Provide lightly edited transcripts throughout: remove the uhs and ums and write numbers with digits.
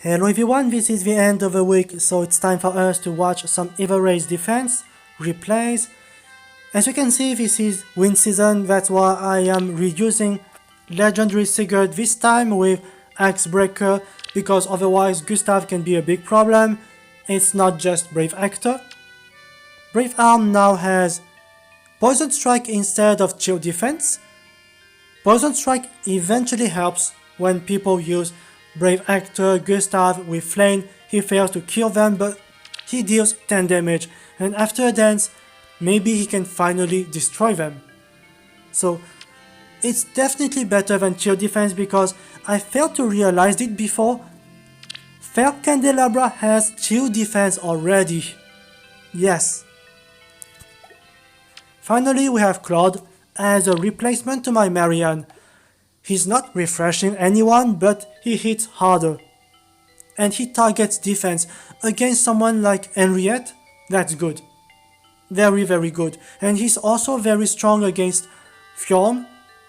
Hello everyone, this is the end of the week, so it's time for us to watch some Evil Race defense replays. As you can see, this is win season, that's why I am reusing Legendary Sigurd this time with Axe Breaker, because otherwise Gustav can be a big problem. It's not just Brave Actor. Brave Arm now has Poison Strike instead of Chill Defense. Poison Strike eventually helps when people use Brave Actor Gustav with Flame. He fails to kill them, but he deals 10 damage, and after a dance, maybe he can finally destroy them. So it's definitely better than Chill Defense because I failed to realize it before. Fair Candelabra has Chill Defense already. Yes. Finally, we have Claude as a replacement to my Marianne. He's not refreshing anyone, but he hits harder. And he targets defense against someone like Henriette. That's good. Very, very good. And he's also very strong against Fjorm.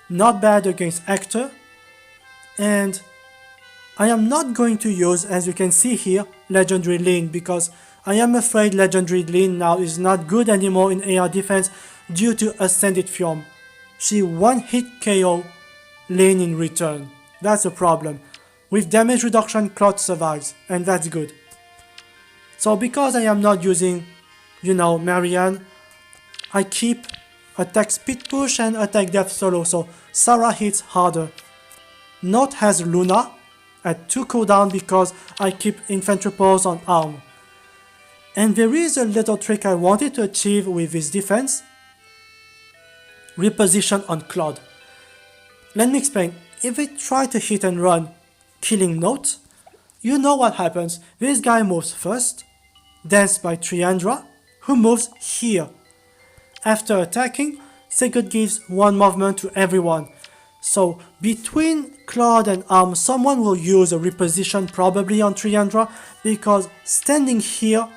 Not bad against Actor. And I am not going to use, as you can see here, Legendary Lean, because I am afraid Legendary Lean now is not good anymore in AR defense due to Ascended Fjorm. She one-hit KO Lane in return. That's a problem. With damage reduction, Claude survives, and that's good. So because I am not using, Marianne, I keep attack speed push and attack depth solo, so Sarah hits harder. Note has Luna at 2 cooldown because I keep infantry pulse on arm. And there is a little trick I wanted to achieve with this defense. Reposition on Claude. Let me explain. If they try to hit and run, killing Note, you know what happens. This guy moves first, danced by Triandra, who moves here. After attacking, Sigurd gives one movement to everyone. So between Claude and Arm, someone will use a reposition probably on Triandra, because standing here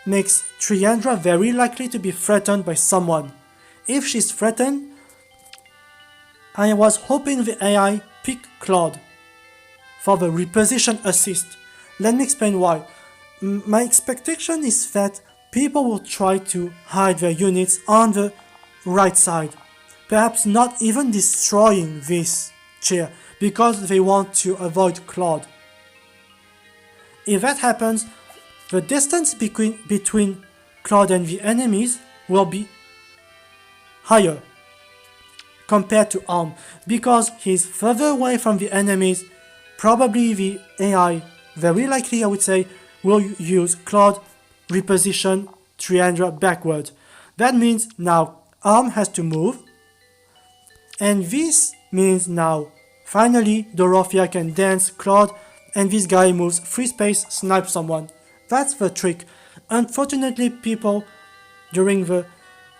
makes Triandra very likely to be threatened by someone. If she's threatened, I was hoping the AI pick Claude for the reposition assist. Let me explain why. My expectation is that people will try to hide their units on the right side, perhaps not even destroying this chair because they want to avoid Claude. If that happens, the distance between Claude and the enemies will be higher compared to Arm, because he's further away from the enemies. Probably the AI, very likely I would say, will use Claude reposition Triandra backward. That means now Arm has to move, and this means now finally Dorothea can dance Claude, and this guy moves free space, snipe someone. That's the trick. Unfortunately, people during the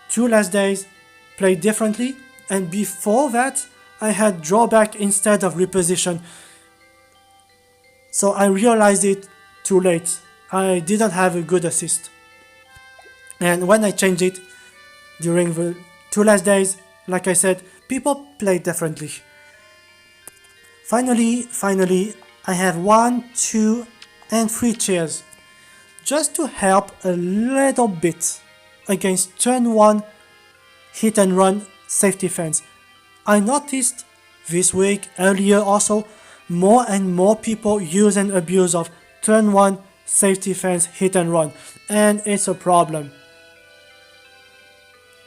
2 last days played differently, and before that I had drawback instead of reposition. So I realized it too late. I didn't have a good assist. And when I changed it during the 2 last days, like I said, people played differently. Finally, I have 1, 2, and 3 chairs. Just to help a little bit against turn 1 hit and run safe defense. I noticed this week, earlier also, more and more people use and abuse of turn 1 safe defense hit and run, and it's a problem.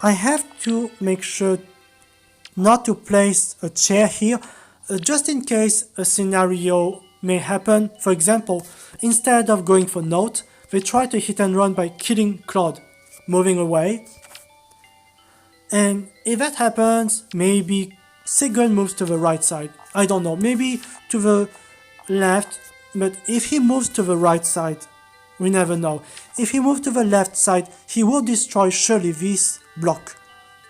I have to make sure not to place a chair here, just in case a scenario may happen. For example, instead of going for Note, they try to hit and run by killing Claude, moving away. And if that happens, maybe Sigurd moves to the right side. I don't know, maybe to the left, but if he moves to the right side, we never know. If he moves to the left side, he will destroy surely this block.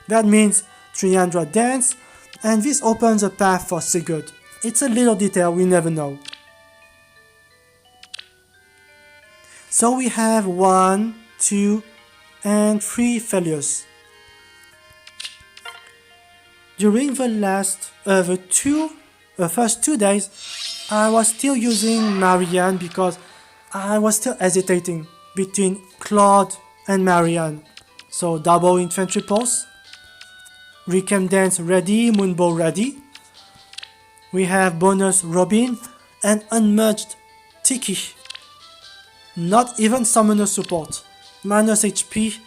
That means Triandra dance, and this opens a path for Sigurd. It's a little detail, we never know. So we have 1, 2, and 3 failures. During the 2 the first 2 days, I was still using Marianne because I was still hesitating between Claude and Marianne. So double infantry pulse, Recam Dance ready, Moonbow ready. We have bonus Robin and unmerged Tiki. Not even summoner support. Minus HP,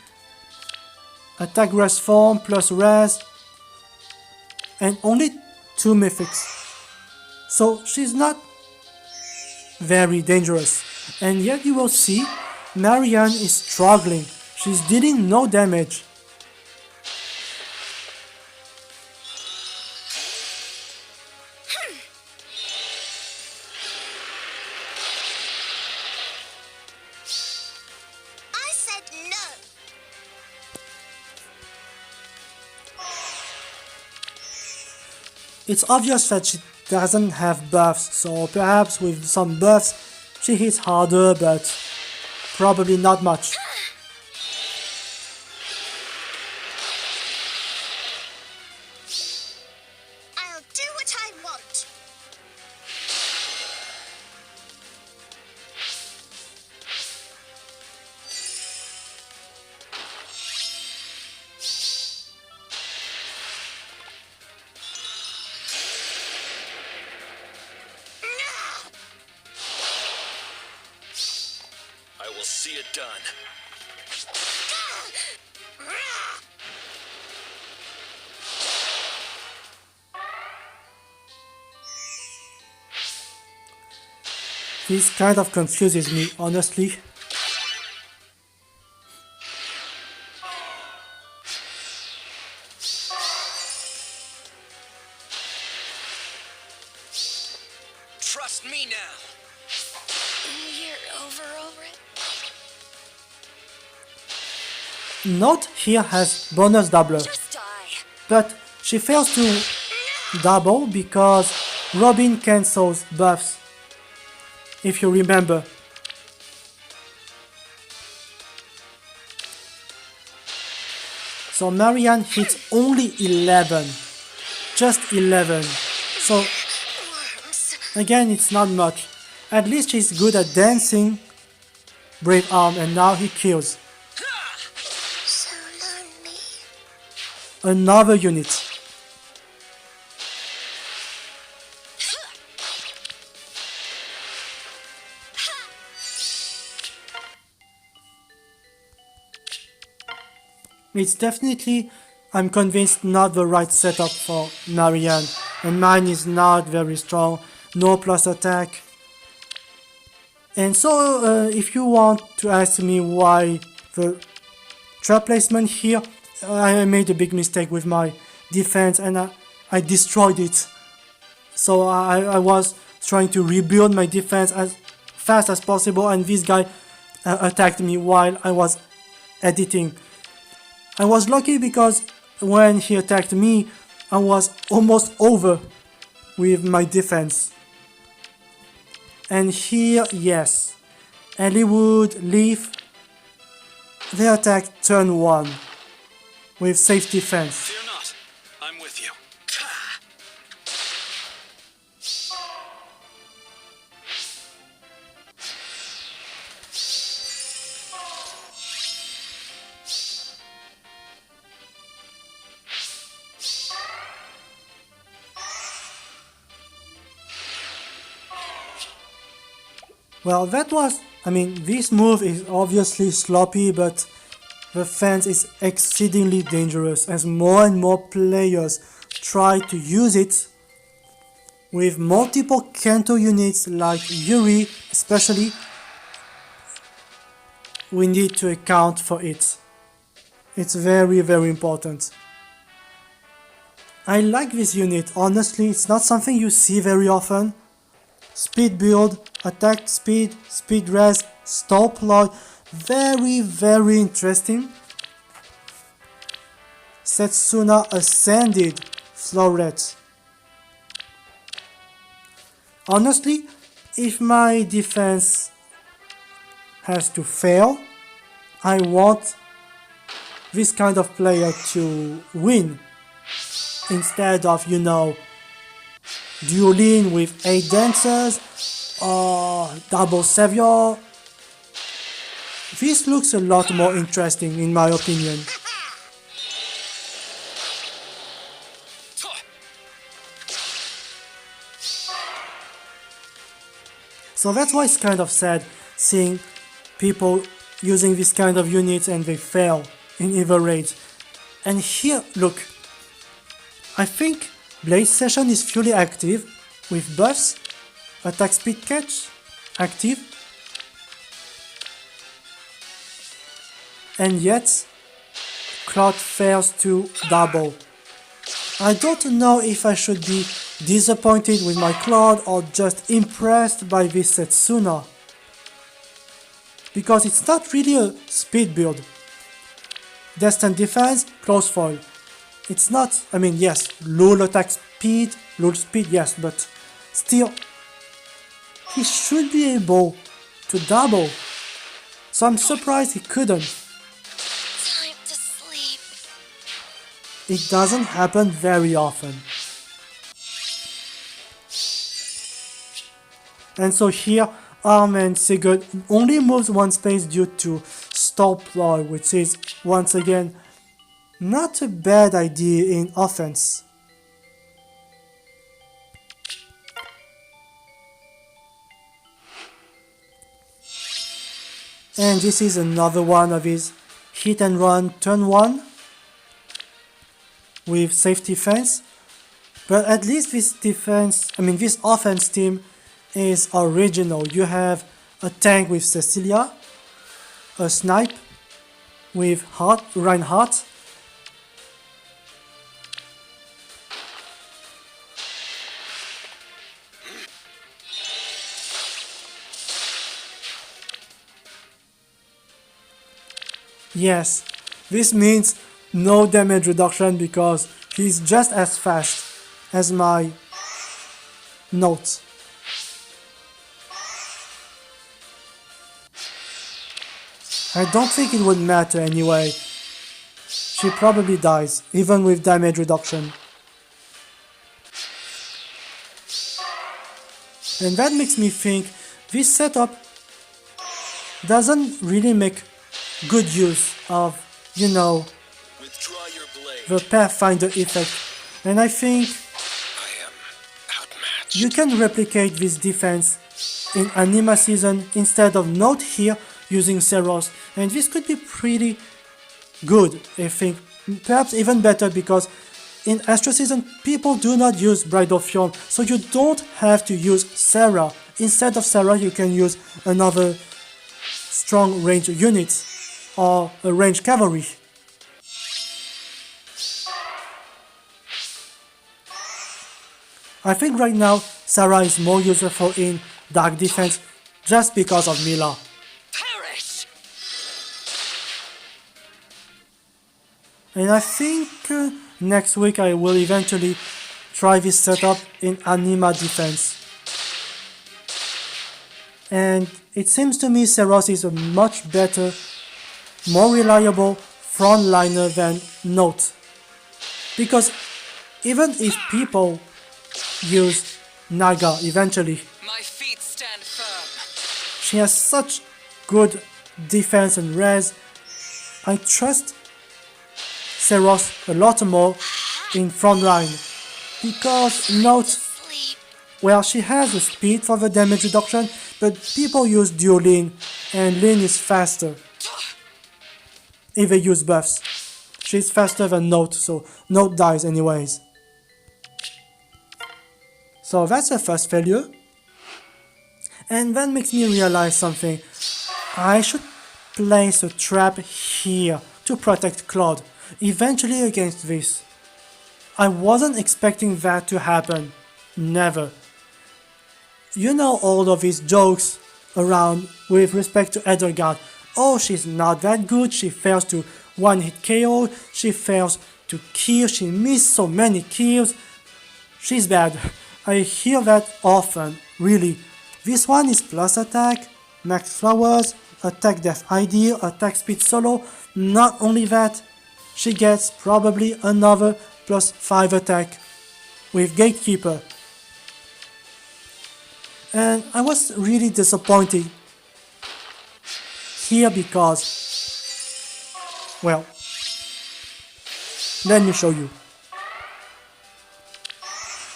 attack res form plus res, and only 2 mythics. So she's not very dangerous. And yet you will see Marianne is struggling. She's dealing no damage. I said no. It's obvious that she doesn't have buffs, so perhaps with some buffs she hits harder, but probably not much. I'll do what I want. I will see it done. This kind of confuses me, honestly. Trust me now. You're over already. Note here has bonus doubler, Just die. but she fails to double because Robin cancels buffs, if you remember. So Marianne hits only 11, just 11. So Worms. again, it's not much. At least she's good at dancing Brave Arm, and now he kills So lonely. another unit. It's definitely, I'm convinced, not the right setup for Marianne, and mine is not very strong, no plus attack. And so, if you want to ask me why the trap placement here, I made a big mistake with my defense and I destroyed it. So I was trying to rebuild my defense as fast as possible, and this guy attacked me while I was editing. I was lucky because when he attacked me, I was almost over with my defense. And here, yes, Hollywood, Leaf, they attack turn 1 with safe defense. Fear not. I'm with you. Well, that was, this move is obviously sloppy, but the fence is exceedingly dangerous as more and more players try to use it. With multiple Kanto units like Yuri especially, we need to account for it. It's very, very important. I like this unit, honestly, it's not something you see very often. Speed build, attack speed, speed res, stall ploy, very, very interesting. Setsuna Ascended Floret. Honestly, if my defense has to fail, I want this kind of player to win instead of, dueling with 8 dancers, double savior. This looks a lot more interesting in my opinion. So that's why it's kind of sad seeing people using this kind of units and they fail in either raids. And here, look, I think Blaze Session is fully active with buffs, attack speed catch, active, and yet Cloud fails to double. I don't know if I should be disappointed with my Cloud or just impressed by this Setsuna, because it's not really a speed build. Destined defense, close foil. It's not, I mean, yes, low attack speed, low speed, yes, but still, he should be able to double. So I'm surprised he couldn't. Time to sleep. It doesn't happen very often. And so here, Arm and Sigurd only moves one space due to Stall Ploy, which is, once again, not a bad idea in offense. And this is another one of his hit and run turn 1 with safe defense. But at least this this offense team is original. You have a tank with Cecilia, a snipe with Reinhardt, yes, this means no damage reduction because he's just as fast as my note. I don't think it would matter anyway. She probably dies, even with damage reduction. And that makes me think this setup doesn't really make good use of, Withdraw your blade. the Pathfinder effect. And I think I am outmatched. you can replicate this defense in Anima Season instead of Note here using Seros, and this could be pretty good, I think. Perhaps even better because in Astro Season people do not use Bride of Fjord, so you don't have to use Sarah. Instead of Sarah you can use another strong range unit or a range cavalry. I think right now Sarah is more useful in Dark Defense just because of Mila. Perish! And I think next week I will eventually try this setup in Anima Defense. And it seems to me Seros is a much better, more reliable frontliner than Note. Because even if people use Naga eventually, My feet stand firm. she has such good defense and res. I trust Seros a lot more in frontline. Because Note, Sleep. well, she has the speed for the damage reduction, but people use dual Lin, and Lin is faster. If they use buffs. She's faster than Note, so Note dies anyways. So that's the first failure. And that makes me realize something. I should place a trap here to protect Claude, eventually against this. I wasn't expecting that to happen. Never. You know all of these jokes around with respect to Edelgard. Oh, she's not that good, she fails to one-hit KO, she fails to kill, she missed so many kills. She's bad. I hear that often, really. This one is plus attack, max flowers, attack death ID, attack speed solo. Not only that, she gets probably another plus 5 attack with Gatekeeper. And I was really disappointed here because, well, let me show you.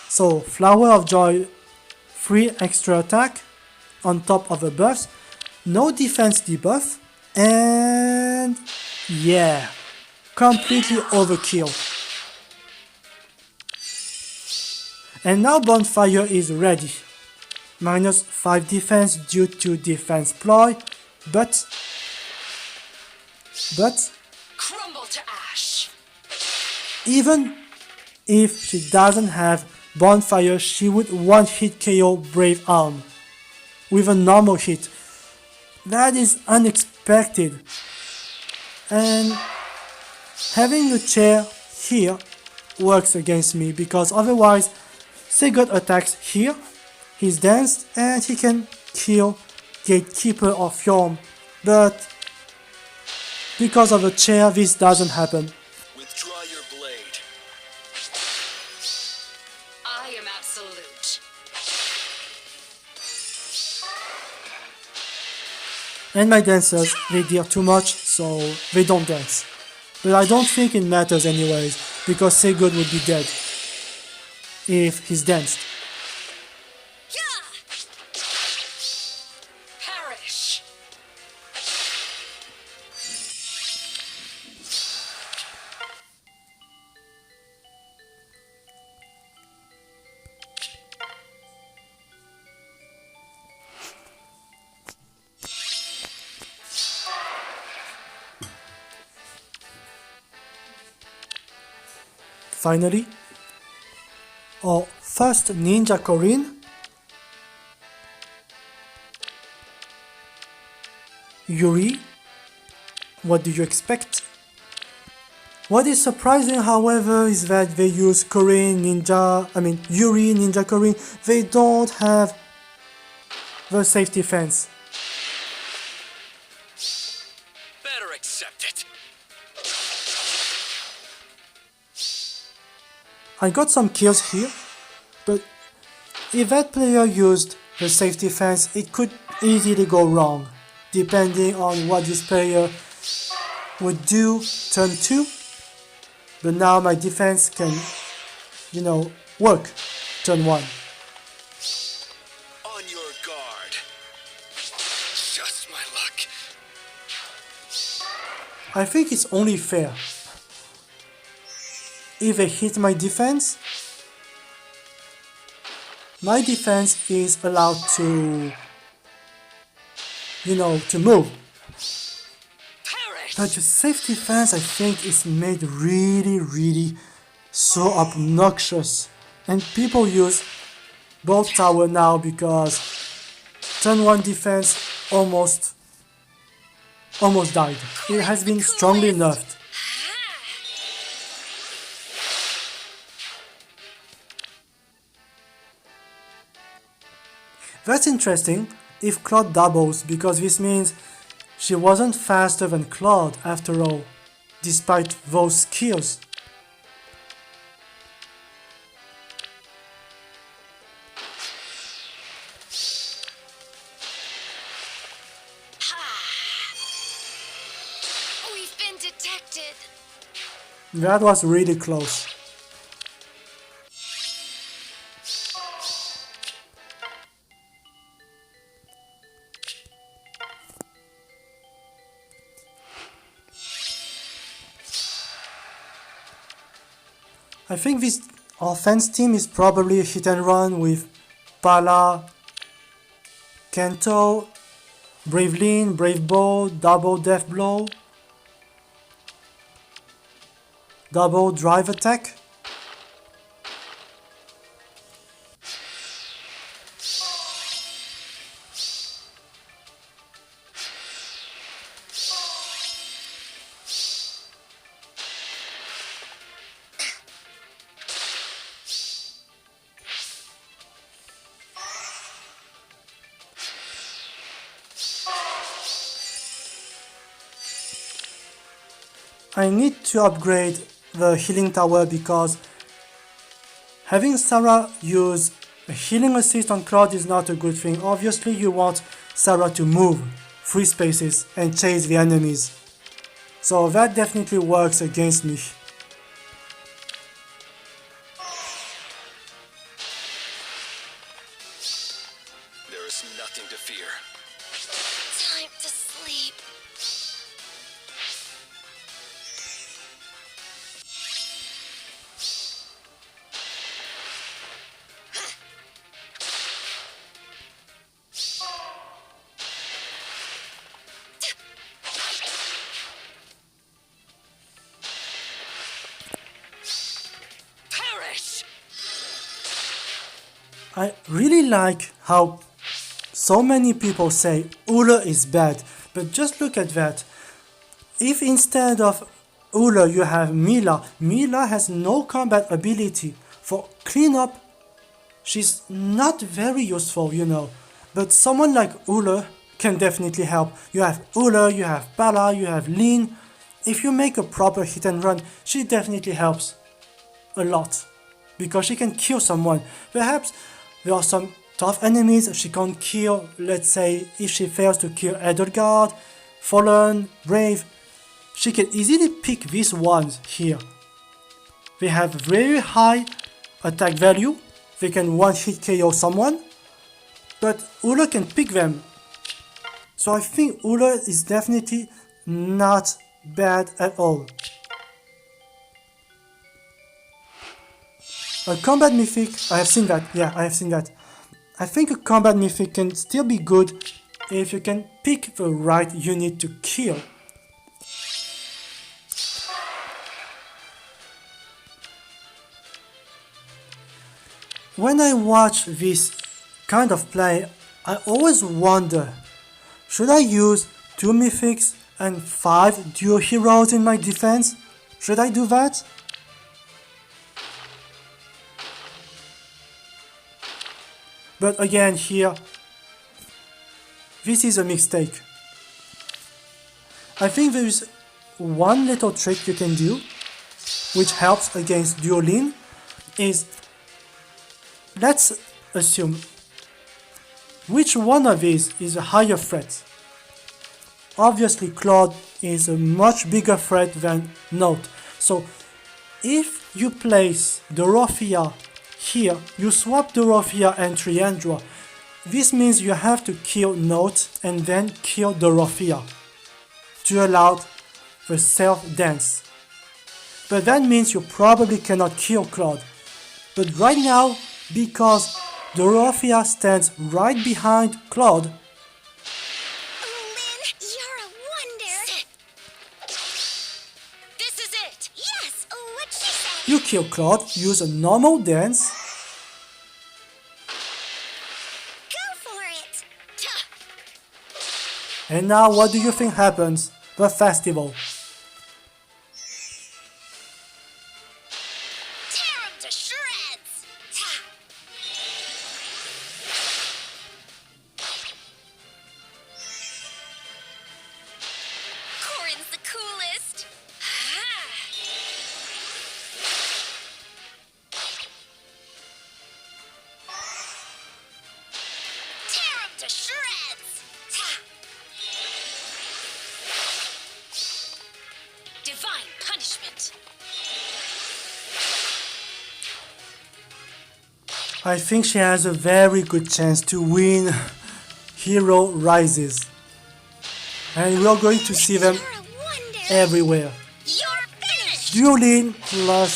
So, Flower of Joy, free extra attack on top of a buff, no defense debuff, and yeah, completely overkill. And now Bonfire is ready. Minus 5 defense due to defense ploy, but Crumble to ash. even if she doesn't have Bonfire, she would one-hit KO Brave Arm with a normal hit. That is unexpected. And having a chair here works against me because otherwise Sigurd attacks here, he's danced and he can kill Gatekeeper or Fjorm, but because of a chair this doesn't happen. Withdraw your blade. I am absolute. And my dancers, they deal too much, so they don't dance. But I don't think it matters anyways, because Sigurd would be dead if he's danced. Perish. Finally, our first Ninja Corinne. Yuri, what do you expect? What is surprising, however, is that they use Yuri Ninja Corinne, they don't have the safety fence. Better accept it. I got some kills here, but if that player used the safety fence, it could easily go wrong, depending on what this player would do turn 2. But now my defense can, work turn 1. On your guard. Just my luck. I think it's only fair. If they hit my defense is allowed to, to move. Perish. But the safety fence, I think, is made really so obnoxious. And people use Bolt Tower now because turn 1 defense almost died. It has been strongly nerfed. That's interesting if Claude doubles, because this means she wasn't faster than Claude after all, despite those skills. We've been detected. That was really close. I think this offense team is probably a hit and run with Pala, Kento, Brave Lean, Brave Bow, Double Death Blow, Double Drive Attack. I need to upgrade the healing tower because having Sarah use A healing assist on Claude is not a good thing. Obviously you want Sarah to move free spaces and chase the enemies. So that definitely works against me. There is nothing to fear. Time to sleep. Perish! I really like how so many people say Uller is bad, but just look at that. If instead of Uller you have Mila, Mila has no combat ability. For cleanup, she's not very useful, you know. But someone like Uller can definitely help. You have Uller, you have Bala, you have Lin. If you make a proper hit and run, she definitely helps a lot. Because she can kill someone. Perhaps there are some tough enemies she can't kill. Let's say if she fails to kill Edelgard, Fallen, Brave, she can easily pick these ones here. They have very high attack value, they can one-hit KO someone, but Uller can pick them. So I think Uller is definitely not bad at all. A combat mythic, I have seen that, yeah, I have seen that. I think a combat mythic can still be good if you can pick the right unit to kill. When I watch this kind of play, I always wonder, should I use 2 mythics and 5 duo heroes in my defense? Should I do that? But again here, this is a mistake. I think there is one little trick you can do, which helps against Duolin, is let's assume which one of these is a higher threat. Obviously Claude is a much bigger threat than Note. So if you place Dorothea here, you swap Dorothea and Triandra. This means you have to kill Note and then kill Dorothea to allow the self-dance. But that means you probably cannot kill Claude. But right now, because Dorothea stands right behind Claude, Lynn, you're a wonder. Sit. This is it! Yes, what'd she say? you kill Claude, use a normal dance, Go for it. and now what do you think happens? The festival. Tear 'em to shreds. Corin's the coolest. Tear 'em to shreds. Divine punishment! I think she has a very good chance to win Hero Rises. And we are going to see them You're a wonder. everywhere. You're finished. Duolin plus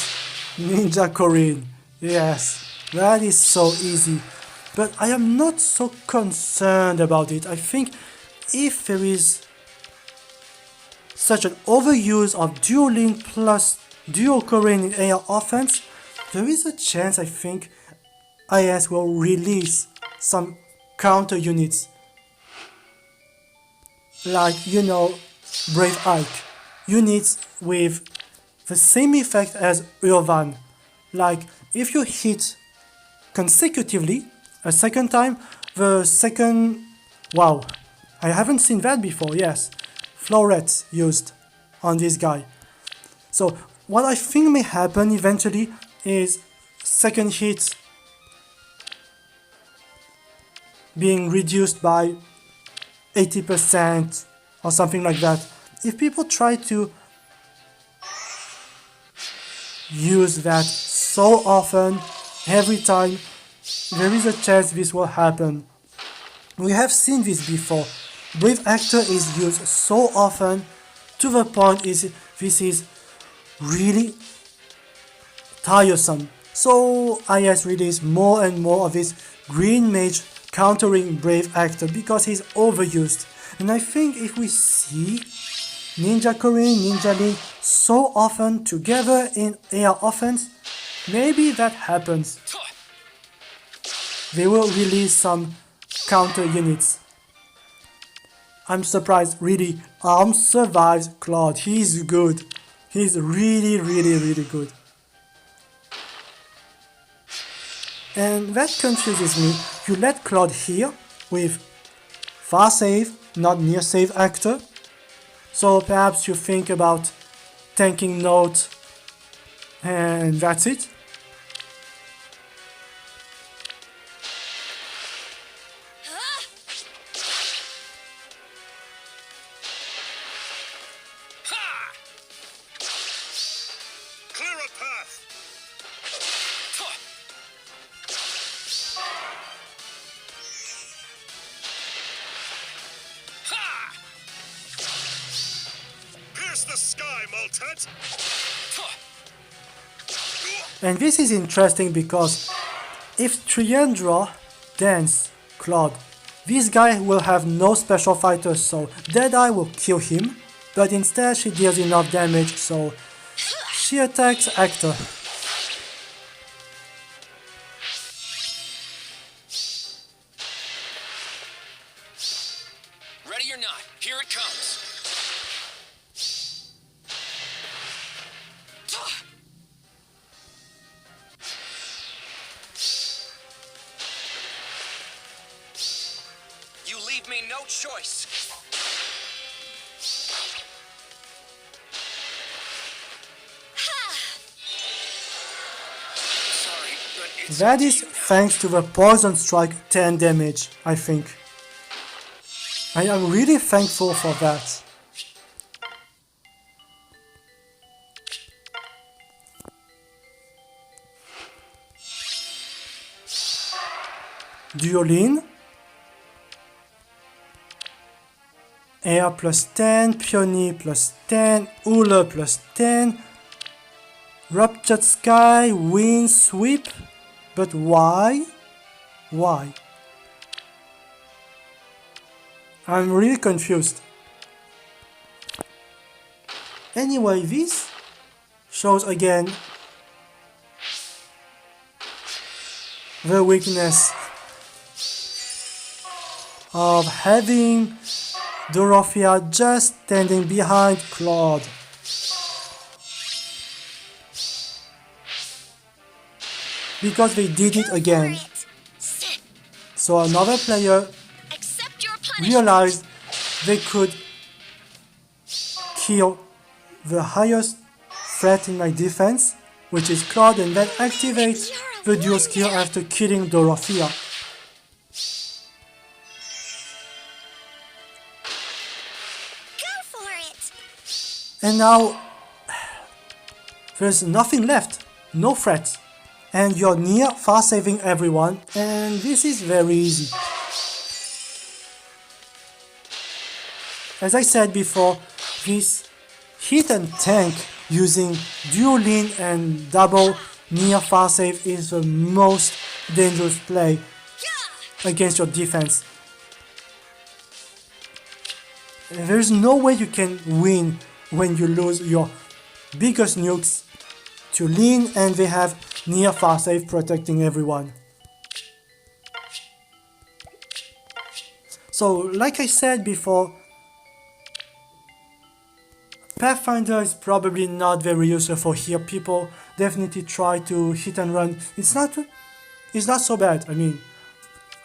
Ninja Corinne. Yes, that is so easy. But I am not so concerned about it. I think if there is such an overuse of Duolin plus Duo Corinne in air offense, there is a chance I think IS will release some counter units. Like, you know, Brave Ike. Units with the same effect as Urvan. Like, if you hit consecutively a second time, the second... Wow, I haven't seen that before, yes. Florets used on this guy. So, what I think may happen eventually is second hit being reduced by 80% or something like that. If people try to use that so often, every time, there is a chance this will happen. We have seen this before. Brave Actor is used so often to the point is this is really tiresome. So IS released more and more of this green mage countering Brave Actor because he's overused. And I think if we see Ninja Korean, Ninja Link so often together in AR offense, maybe that happens. They will release some counter units. I'm surprised, really. Arms survives Claude. He's good. He's really, really, really good. And that confuses me. You let Claude here with far save, not near save actor. So perhaps you think about tanking note and that's it. Clear a path. Pierce the sky, Maltet. And this is interesting because if Triandra dance Claude, this guy will have no special fighters, so Deadeye will kill him, but instead she deals enough damage, so she attacks Actor. Ready or not, here it comes. You leave me no choice. Sorry, but it's That up to is you now. thanks to the Poison Strike 10 damage, I think. I am really thankful for that. Duolin. Air plus 10, Peony plus 10, Ula plus 10, Ruptured Sky, Wind Sweep, but why? Why? I'm really confused. Anyway, this shows again the weakness of having Dorothea just standing behind Claude. Because they did it again. Sit. So another player Accept your punishment. realized they could kill the highest threat in my defense, which is Claude, and then activate the dual skill after killing Dorothea. Go for it. And now there's nothing left, no threats, and you're near far saving everyone, and this is very easy. As I said before, this hit and tank using dual lean and double near far save is the most dangerous play against your defense. There's no way you can win when you lose your biggest nukes to lean and they have near far save protecting everyone. So like I said before, Pathfinder is probably not very useful for here. People definitely try to hit and run. It's not so bad. I mean,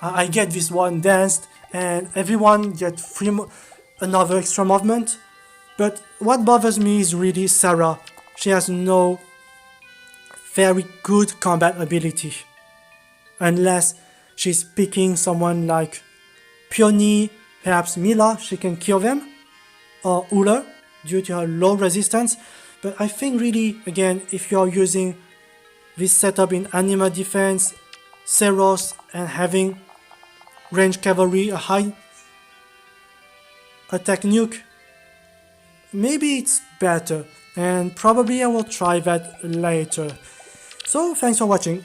I get this one danced and everyone get another extra movement. But what bothers me is really Sarah. She has no very good combat ability. Unless she's picking someone like Peony, perhaps Mila, she can kill them, or Uller due to her low resistance. But I think really, again, if you're using this setup in Anima Defense, Seros, and having range cavalry, a high attack nuke, maybe it's better, and probably I will try that later. So thanks for watching.